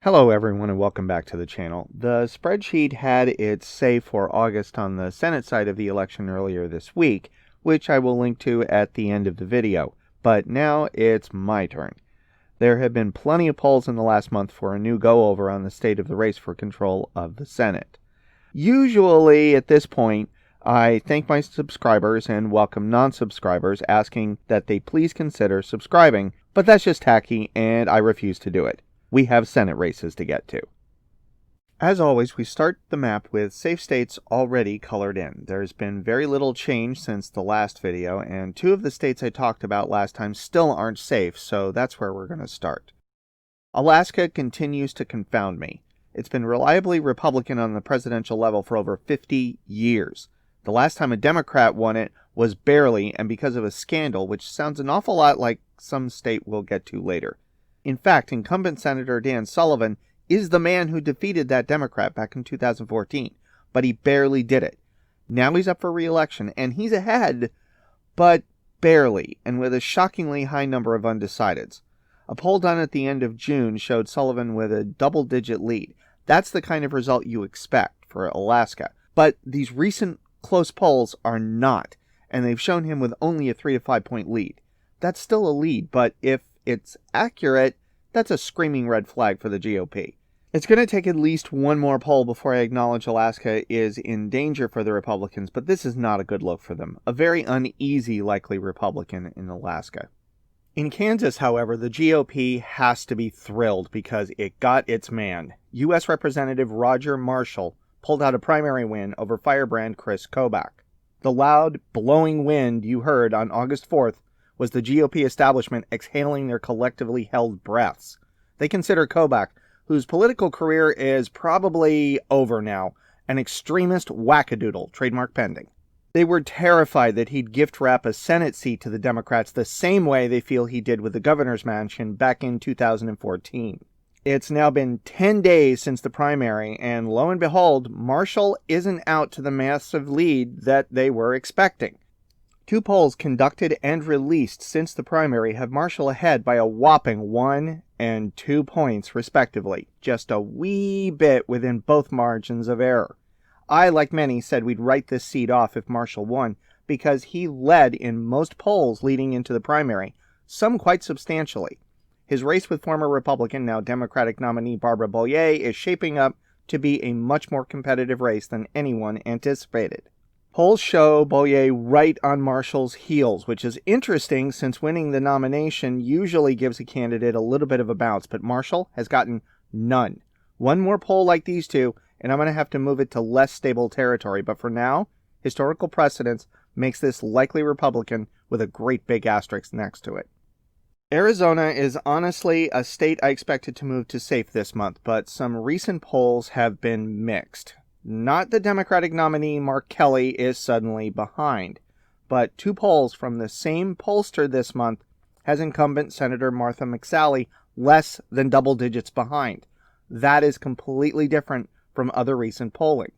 Hello everyone and welcome back to the channel. The spreadsheet had its say for August on the Senate side of the election earlier this week, which I will link to at the end of the video. But now it's my turn. There have been plenty of polls in the last month for a new go-over on the state of the race for control of the Senate. Usually at this point, I thank my subscribers and welcome non-subscribers, asking that they please consider subscribing, but that's just tacky and I refuse to do it. We have Senate races to get to. As always, we start the map with safe states already colored in. There's been very little change since the last video, and two of the states I talked about last time still aren't safe, so that's where we're going to start. Alaska continues to confound me. It's been reliably Republican on the presidential level for over 50 years. The last time a Democrat won it was barely, and because of a scandal, which sounds an awful lot like some state we'll get to later. In fact, incumbent Senator Dan Sullivan is the man who defeated that Democrat back in 2014, but he barely did it. Now he's up for re-election, and he's ahead, but barely, and with a shockingly high number of undecideds. A poll done at the end of June showed Sullivan with a double-digit lead. That's the kind of result you expect for Alaska, but these recent close polls are not, and they've shown him with only a 3 to 5 point lead. That's still a lead, but if it's accurate, that's a screaming red flag for the GOP. It's going to take at least one more poll before I acknowledge Alaska is in danger for the Republicans, but this is not a good look for them. A very uneasy likely Republican in Alaska. In Kansas, however, the GOP has to be thrilled because it got its man. U.S. Representative Roger Marshall pulled out a primary win over firebrand Chris Kobach. The loud, blowing wind you heard on August 4th was the GOP establishment exhaling their collectively held breaths. They consider Kobach, whose political career is probably over now, an extremist wackadoodle, trademark pending. They were terrified that he'd gift wrap a Senate seat to the Democrats the same way they feel he did with the governor's mansion back in 2014. It's now been 10 days since the primary, and lo and behold, Marshall isn't out to the massive lead that they were expecting. Two polls conducted and released since the primary have Marshall ahead by a whopping 1 and 2 points, respectively, just a wee bit within both margins of error. I, like many, said we'd write this seat off if Marshall won, because he led in most polls leading into the primary, some quite substantially. His race with former Republican, now Democratic nominee Barbara Bollier is shaping up to be a much more competitive race than anyone anticipated. Polls show Bollier right on Marshall's heels, which is interesting since winning the nomination usually gives a candidate a little bit of a bounce, but Marshall has gotten none. One more poll like these two, and I'm going to have to move it to less stable territory, but for now, historical precedence makes this likely Republican with a great big asterisk next to it. Arizona is honestly a state I expected to move to safe this month, but some recent polls have been mixed. Not the Democratic nominee Mark Kelly is suddenly behind, but two polls from the same pollster this month has incumbent Senator Martha McSally less than double digits behind. That is completely different from other recent polling.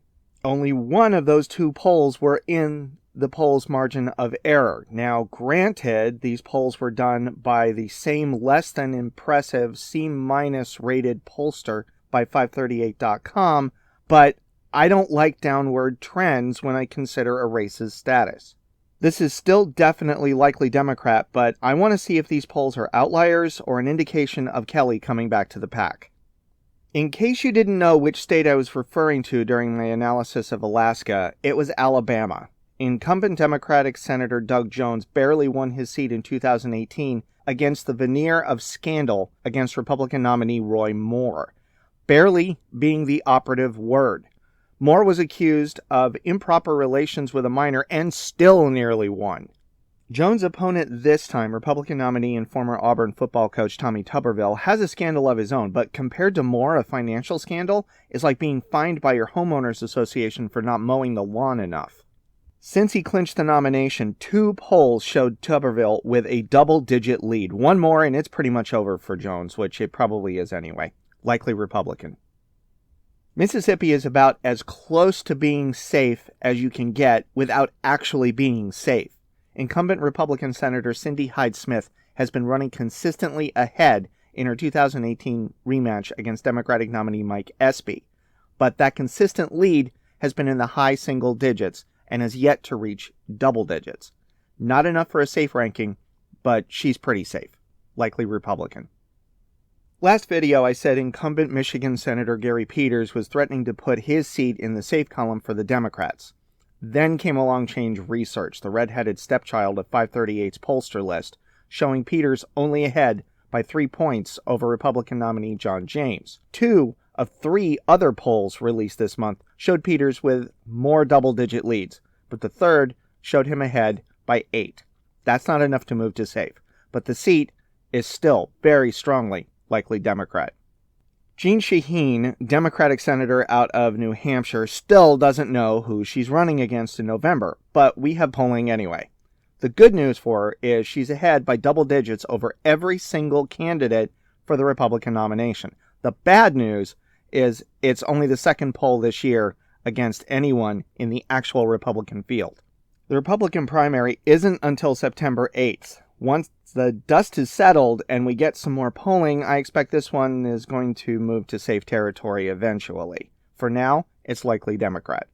Only one of those two polls were in the poll's margin of error. Now, granted, these polls were done by the same less than impressive C- rated pollster by 538.com, but I don't like downward trends when I consider a race's status. This is still definitely likely Democrat, but I want to see if these polls are outliers or an indication of Kelly coming back to the pack. In case you didn't know which state I was referring to during my analysis of Alaska, it was Alabama. Incumbent Democratic Senator Doug Jones barely won his seat in 2018 against the veneer of scandal against Republican nominee Roy Moore. Barely being the operative word. Moore was accused of improper relations with a minor and still nearly won. Jones' opponent this time, Republican nominee and former Auburn football coach Tommy Tuberville, has a scandal of his own, but compared to Moore, a financial scandal is like being fined by your homeowners association for not mowing the lawn enough. Since he clinched the nomination, two polls showed Tuberville with a double-digit lead. One more and it's pretty much over for Jones, which it probably is anyway. Likely Republican. Mississippi is about as close to being safe as you can get without actually being safe. Incumbent Republican Senator Cindy Hyde-Smith has been running consistently ahead in her 2018 rematch against Democratic nominee Mike Espy. But that consistent lead has been in the high single digits and has yet to reach double digits. Not enough for a safe ranking, but she's pretty safe. Likely Republican. Last video I said incumbent Michigan Senator Gary Peters was threatening to put his seat in the safe column for the Democrats. Then came along Change Research, the red-headed stepchild of 538's pollster list, showing Peters only ahead by 3 points over Republican nominee John James. 2 of 3 other polls released this month showed Peters with more double-digit leads, but the third showed him ahead by 8. That's not enough to move to safe, but the seat is still very strongly likely Democrat. Jeanne Shaheen, Democratic senator out of New Hampshire, still doesn't know who she's running against in November, but we have polling anyway. The good news for her is she's ahead by double digits over every single candidate for the Republican nomination. The bad news is it's only the second poll this year against anyone in the actual Republican field. The Republican primary isn't until September 8th. Once the dust is settled and we get some more polling, I expect this one is going to move to safe territory eventually. For now, it's likely Democrat.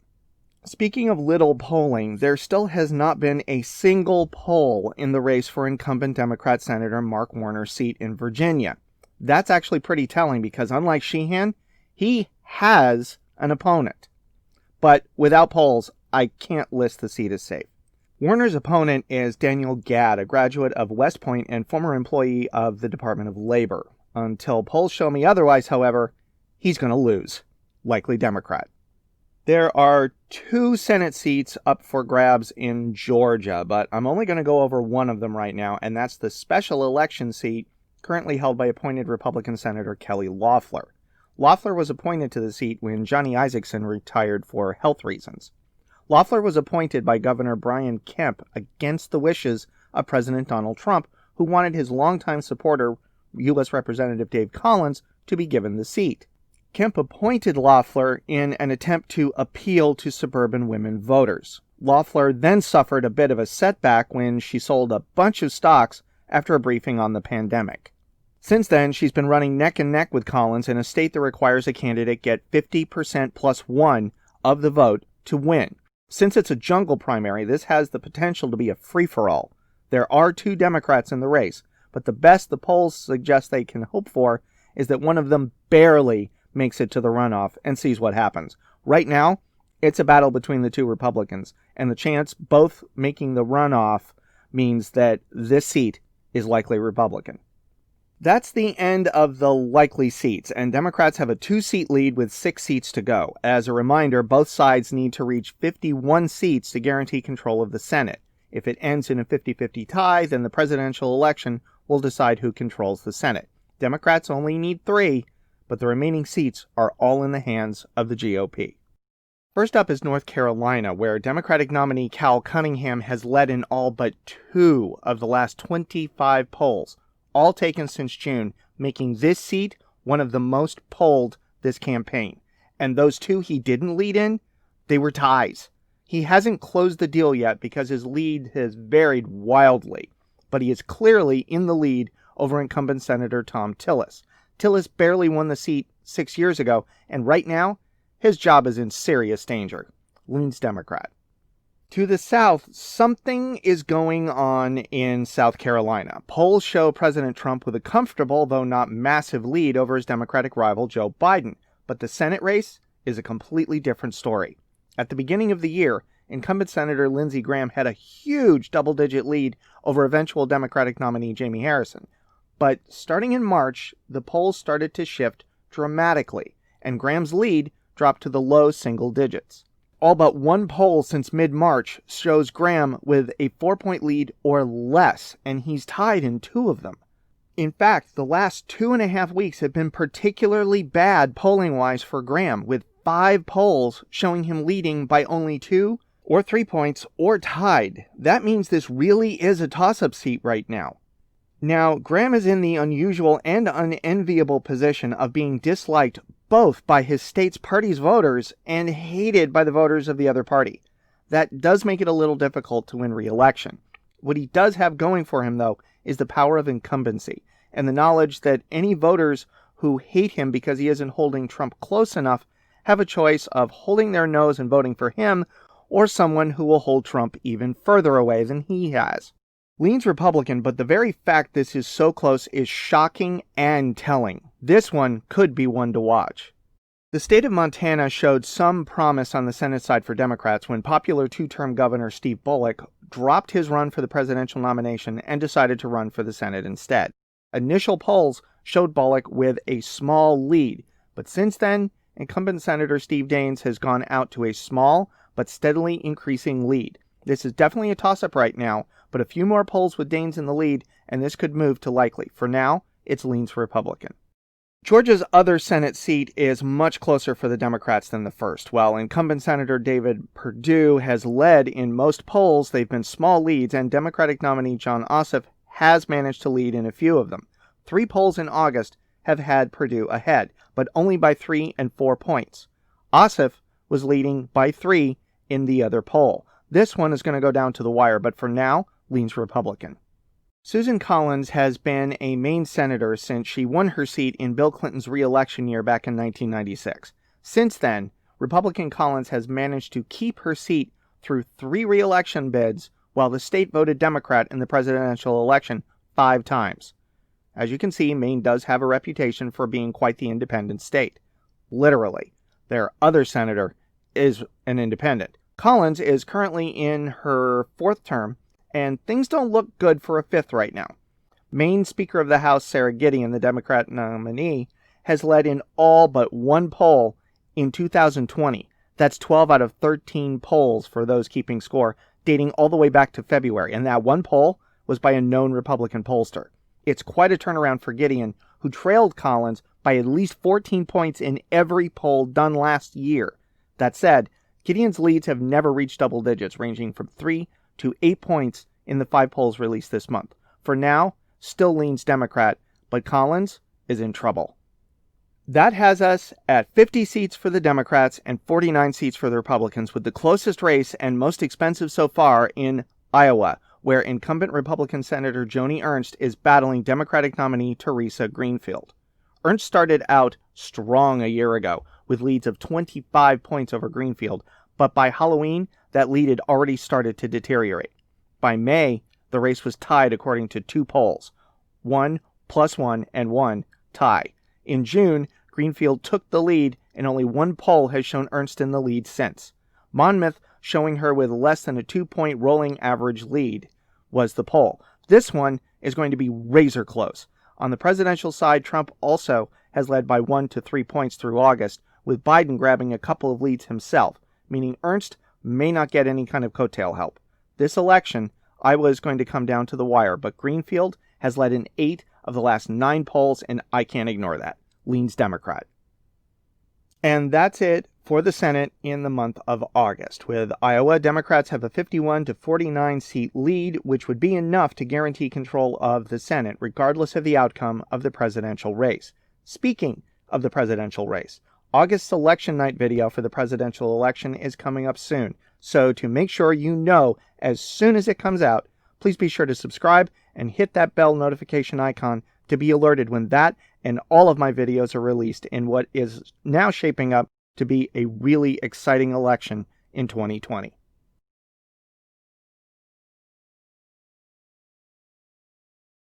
Speaking of little polling, there still has not been a single poll in the race for incumbent Democrat Senator Mark Warner's seat in Virginia. That's actually pretty telling because unlike Shaheen, he has an opponent. But without polls, I can't list the seat as safe. Warner's opponent is Daniel Gadd, a graduate of West Point and former employee of the Department of Labor. Until polls show me otherwise, however, he's going to lose. Likely Democrat. There are 2 Senate seats up for grabs in Georgia, but I'm only going to go over one of them right now, and that's the special election seat currently held by appointed Republican Senator Kelly Loeffler. Loeffler was appointed to the seat when Johnny Isakson retired for health reasons. Loeffler was appointed by Governor Brian Kemp against the wishes of President Donald Trump, who wanted his longtime supporter, U.S. Representative Dave Collins, to be given the seat. Kemp appointed Loeffler in an attempt to appeal to suburban women voters. Loeffler then suffered a bit of a setback when she sold a bunch of stocks after a briefing on the pandemic. Since then, she's been running neck and neck with Collins in a state that requires a candidate get 50% plus 1 of the vote to win. Since it's a jungle primary, this has the potential to be a free-for-all. There are 2 Democrats in the race, but the best the polls suggest they can hope for is that one of them barely makes it to the runoff and sees what happens. Right now, it's a battle between the 2 Republicans, and the chance both making the runoff means that this seat is likely Republican. That's the end of the likely seats, and Democrats have a 2-seat lead with 6 seats to go. As a reminder, both sides need to reach 51 seats to guarantee control of the Senate. If it ends in a 50-50 tie, then the presidential election will decide who controls the Senate. Democrats only need 3, but the remaining seats are all in the hands of the GOP. First up is North Carolina, where Democratic nominee Cal Cunningham has led in all but 2 of the last 25 polls, all taken since June, making this seat one of the most polled this campaign. And those 2 he didn't lead in, they were ties. He hasn't closed the deal yet because his lead has varied wildly, but he is clearly in the lead over incumbent Senator Thom Tillis. Tillis barely won the seat 6 years ago, and right now, his job is in serious danger. Leans Democrat. To the south, something is going on in South Carolina. Polls show President Trump with a comfortable, though not massive, lead over his Democratic rival Joe Biden. But the Senate race is a completely different story. At the beginning of the year, incumbent Senator Lindsey Graham had a huge double-digit lead over eventual Democratic nominee Jamie Harrison. But starting in March, the polls started to shift dramatically, and Graham's lead dropped to the low single digits. All but 1 poll since mid-March shows Graham with a 4-point lead or less, and he's tied in 2 of them. In fact, the last 2.5 weeks have been particularly bad polling-wise for Graham, with 5 polls showing him leading by only 2 or 3 points or tied. That means this really is a toss-up seat right now. Now, Graham is in the unusual and unenviable position of being disliked both by his state's party's voters and hated by the voters of the other party. That does make it a little difficult to win re-election. What he does have going for him, though, is the power of incumbency. and the knowledge that any voters who hate him because he isn't holding Trump close enough have a choice of holding their nose and voting for him or someone who will hold Trump even further away than he has. Leans Republican, but the very fact this is so close is shocking and telling. This one could be one to watch. The state of Montana showed some promise on the Senate side for Democrats when popular two-term Governor Steve Bullock dropped his run for the presidential nomination and decided to run for the Senate instead. Initial polls showed Bullock with a small lead, but since then, incumbent Senator Steve Daines has gone out to a small but steadily increasing lead. This is definitely a toss-up right now, but a few more polls with Daines in the lead, and this could move to likely. For now, it leans Republican. Georgia's other Senate seat is much closer for the Democrats than the first. While incumbent Senator David Perdue has led in most polls, they've been small leads, and Democratic nominee Jon Ossoff has managed to lead in a few of them. 3 polls in August have had Perdue ahead, but only by 3 and 4 points. Ossoff was leading by 3 in the other poll. This one is going to go down to the wire, but for now, leans Republican. Susan Collins has been a Maine senator since she won her seat in Bill Clinton's re-election year back in 1996. Since then, Republican Collins has managed to keep her seat through 3 re-election bids, while the state voted Democrat in the presidential election 5 times. As you can see, Maine does have a reputation for being quite the independent state. Literally. Their other senator is an independent. Collins is currently in her 4th term, and things don't look good for a 5th right now. Maine Speaker of the House Sarah Gideon, the Democrat nominee, has led in all but 1 poll in 2020. That's 12 out of 13 polls for those keeping score, dating all the way back to February, and that 1 poll was by a known Republican pollster. It's quite a turnaround for Gideon, who trailed Collins by at least 14 points in every poll done last year. That said, Gideon's leads have never reached double digits, ranging from 3 to 8 points in the 5 polls released this month. For now, still leans Democrat, but Collins is in trouble. That has us at 50 seats for the Democrats and 49 seats for the Republicans, with the closest race and most expensive so far in Iowa, where incumbent Republican Senator Joni Ernst is battling Democratic nominee Teresa Greenfield. Ernst started out strong a year ago, with leads of 25 points over Greenfield, but by Halloween, that lead had already started to deteriorate. By May, the race was tied according to 2 polls, 1 + 1 and 1 tie. In June, Greenfield took the lead, and only 1 poll has shown Ernst in the lead since. Monmouth, showing her with less than a 2-point rolling average lead, was the poll. This one is going to be razor close. On the presidential side, Trump also has led by 1 to 3 points through August, with Biden grabbing a couple of leads himself, meaning Ernst may not get any kind of coattail help. This election, Iowa is going to come down to the wire, but Greenfield has led in 8 of the last 9 polls, and I can't ignore that. Leans Democrat. And that's it for the Senate in the month of August. With Iowa, Democrats have a 51 to 49 seat lead, which would be enough to guarantee control of the Senate, regardless of the outcome of the presidential race. Speaking of the presidential race, August's election night video for the presidential election is coming up soon. So to make sure you know as soon as it comes out, please be sure to subscribe and hit that bell notification icon to be alerted when that and all of my videos are released in what is now shaping up to be a really exciting election in 2020.